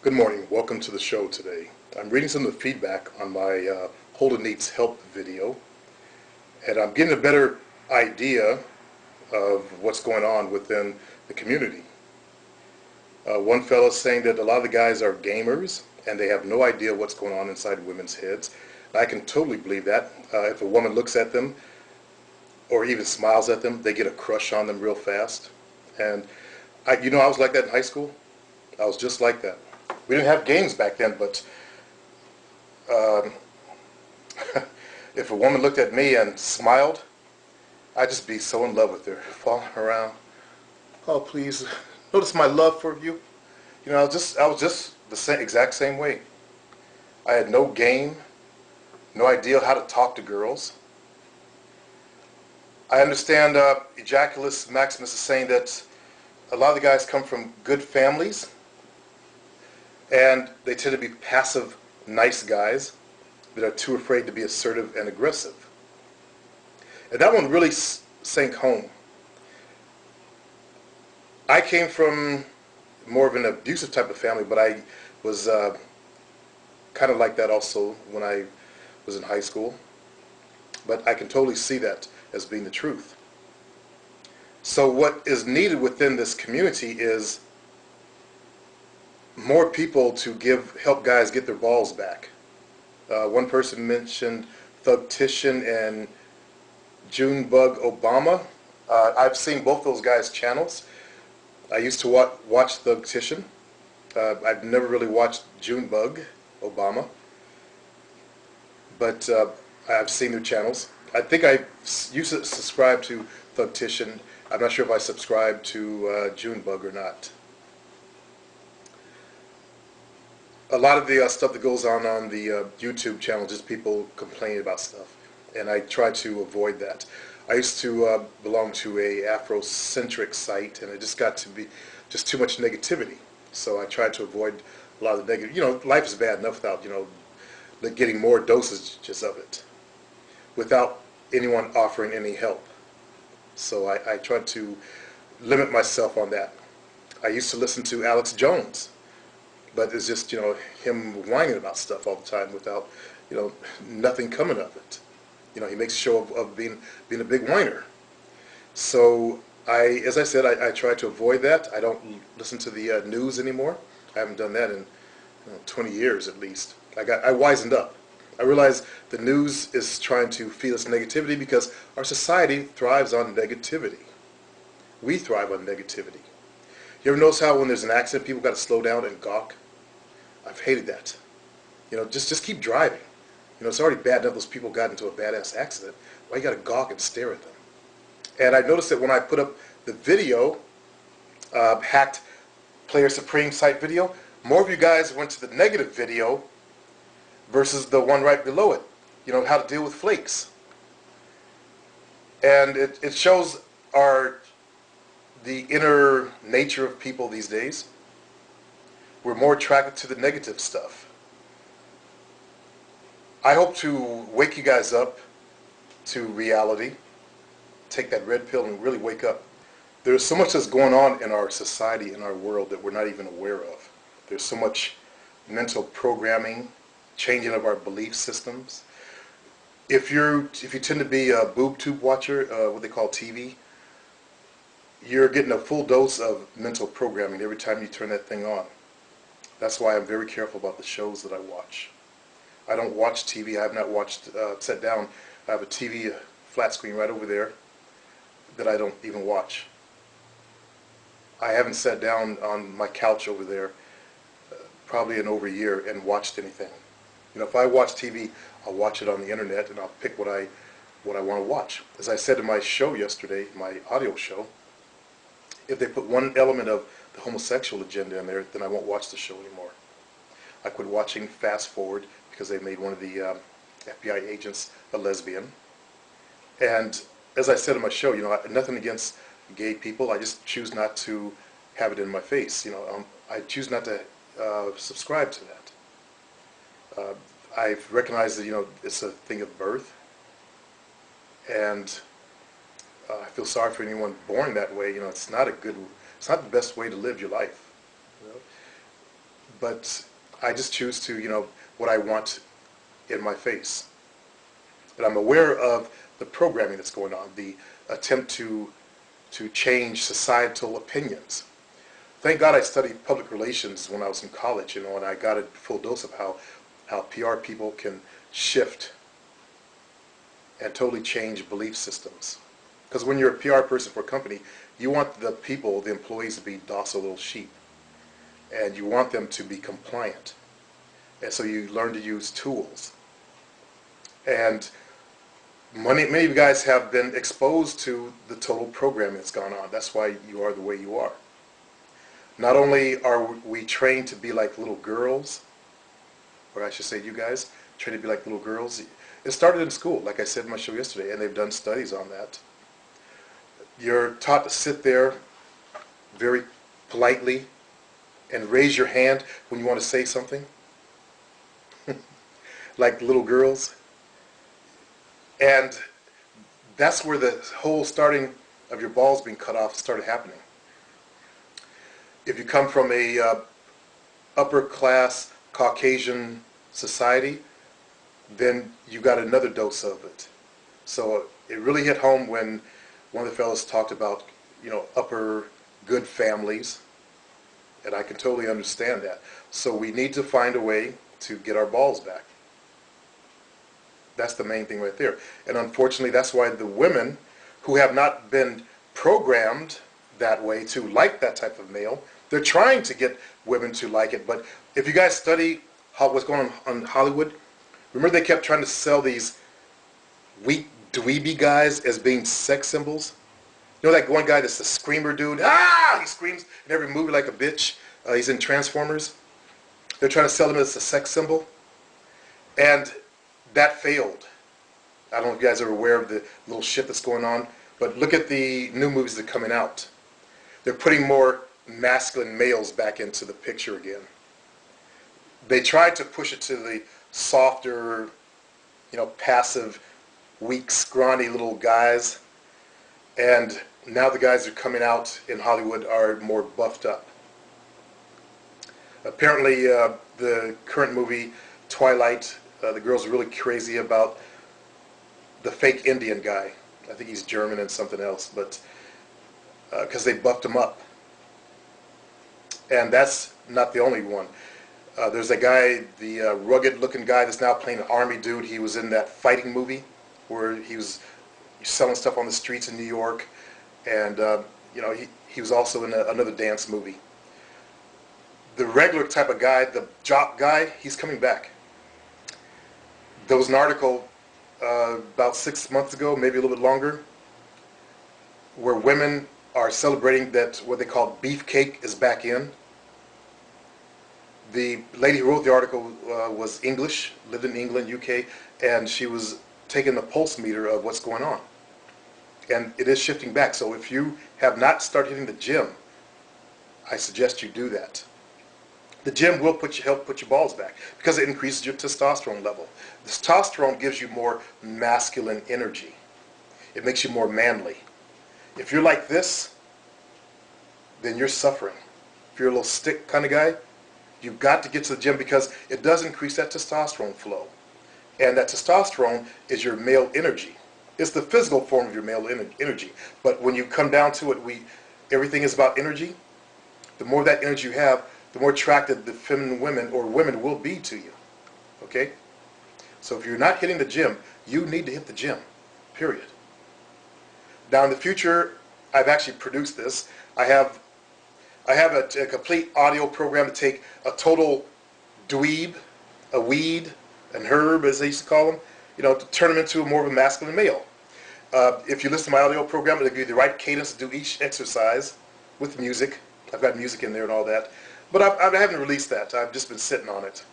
Good morning. Welcome to the show today. I'm reading some of the feedback on my Holden Needs Help video, and I'm getting a better idea of what's going on within the community. One fellow saying that a lot of the guys are gamers and they have no idea what's going on inside women's heads. And I can totally believe that. If a woman looks at them or even smiles at them, they get a crush on them real fast. And I was like that in high school. I was just like that. We didn't have games back then, but if a woman looked at me and smiled, I'd just be so in love with her, falling around. Oh, please, notice my love for you. I was just the exact same way. I had no game, no idea how to talk to girls. I understand Ejaculus Maximus is saying that a lot of the guys come from good families, and they tend to be passive, nice guys that are too afraid to be assertive and aggressive. And that one really sank home. I came from more of an abusive type of family, but I was kind of like that also when I was in high school. But I can totally see that as being the truth. So what is needed within this community is more people to help guys get their balls back. One person mentioned Thugtician and Junebug Obama. I've seen both those guys' channels. I used to watch Thugtician. I've never really watched Junebug Obama, but I've seen their channels. I think I used to subscribe to Thugtician. I'm not sure if I subscribe to Junebug or not. A lot of the stuff that goes on the YouTube channel, just people complaining about stuff, and I try to avoid that. I used to belong to a Afrocentric site, and it just got to be just too much negativity. So I tried to avoid a lot of the negative. Life is bad enough without, getting more dosages of it, without anyone offering any help. So I tried to limit myself on that. I used to listen to Alex Jones, but it's just, him whining about stuff all the time without, nothing coming of it. He makes a show of being a big whiner. So as I said, I try to avoid that. I don't listen to the news anymore. I haven't done that in 20 years at least. I wisened up. I realize the news is trying to feed us negativity because our society thrives on negativity. We thrive on negativity. You ever notice how when there's an accident, people got to slow down and gawk? I've hated that. Just keep driving. It's already bad enough those people got into a badass accident. Why you got to gawk and stare at them? And I noticed that when I put up the video, hacked Player Supreme site video, more of you guys went to the negative video versus the one right below it. How to deal with flakes. And it shows the inner nature of people these days. We're more attracted to the negative stuff. I hope to wake you guys up to reality. Take that red pill and really wake up. There's so much that's going on in our society, in our world, that we're not even aware of. There's so much mental programming, changing of our belief systems. If you tend to be a boob tube watcher, what they call TV, you're getting a full dose of mental programming every time you turn that thing on. That's why I'm very careful about the shows that I watch. I don't watch TV. I have not sat down. I have a TV flat screen right over there that I don't even watch. I haven't sat down on my couch over there probably in over a year and watched anything. If I watch TV, I'll watch it on the internet and I'll pick what I want to watch. As I said in my show yesterday, my audio show, if they put one element of the homosexual agenda in there, then I won't watch the show anymore. I quit watching Fast Forward because they made one of the FBI agents a lesbian. And as I said in my show, nothing against gay people. I just choose not to have it in my face. I choose not to subscribe to that. I've recognized that it's a thing of birth, and I feel sorry for anyone born that way. It's not the best way to live your life. but I just choose to, what I want in my face. And I'm aware of the programming that's going on, the attempt to change societal opinions. Thank God I studied public relations when I was in college, and I got a full dose of how PR people can shift and totally change belief systems. Because when you're a PR person for a company, you want the people, the employees, to be docile little sheep. And you want them to be compliant. And so you learn to use tools. And many of you guys have been exposed to the total programming that's gone on. That's why you are the way you are. Not only are we trained to be like little girls, or I should say you guys, trained to be like little girls. It started in school, like I said in my show yesterday, and they've done studies on that. You're taught to sit there very politely and raise your hand when you want to say something, like little girls. And that's where the whole starting of your balls being cut off started happening. If you come from a upper class Caucasian society, then you got another dose of it. So it really hit home when one of the fellows talked about, upper good families, and I can totally understand that. So we need to find a way to get our balls back. That's the main thing right there. And unfortunately, that's why the women who have not been programmed that way to like that type of male, they're trying to get women to like it. But if you guys study what's going on in Hollywood, remember they kept trying to sell these weak dweeby guys as being sex symbols? You know that one guy that's the screamer dude? Ah! He screams in every movie like a bitch. He's in Transformers. They're trying to sell him as a sex symbol. And that failed. I don't know if you guys are aware of the little shit that's going on, but look at the new movies that are coming out. They're putting more masculine males back into the picture again. They tried to push it to the softer, passive, weak, scrawny little guys, and now the guys that are coming out in Hollywood are more buffed up. Apparently, the current movie, Twilight, the girls are really crazy about the fake Indian guy. I think he's German and something else, but because they buffed him up. And that's not the only one. There's a guy, the rugged-looking guy that's now playing an army dude. He was in that fighting movie where he was selling stuff on the streets in New York, and he was also in another dance movie. The regular type of guy, the jock guy, he's coming back. There was an article about 6 months ago, maybe a little bit longer, where women are celebrating that what they call beefcake is back in. The lady who wrote the article was English, lived in England, UK, and she was taking the pulse meter of what's going on. And it is shifting back. So if you have not started hitting the gym, I suggest you do that. The gym will help put your balls back because it increases your testosterone level. Testosterone gives you more masculine energy. It makes you more manly. If you're like this, then you're suffering. If you're a little stick kind of guy, you've got to get to the gym because it does increase that testosterone flow. And that testosterone is your male energy. It's the physical form of your male energy. But when you come down to it, everything is about energy. The more that energy you have, the more attracted the feminine women or women will be to you. Okay? So if you're not hitting the gym, you need to hit the gym. Period. Now in the future, I've actually produced this. I have a complete audio program to take a total dweeb, a weed, an herb, as they used to call them, to turn them into more of a masculine male. If you listen to my audio program, it'll give you the right cadence to do each exercise with music. I've got music in there and all that. But I haven't released that. I've just been sitting on it.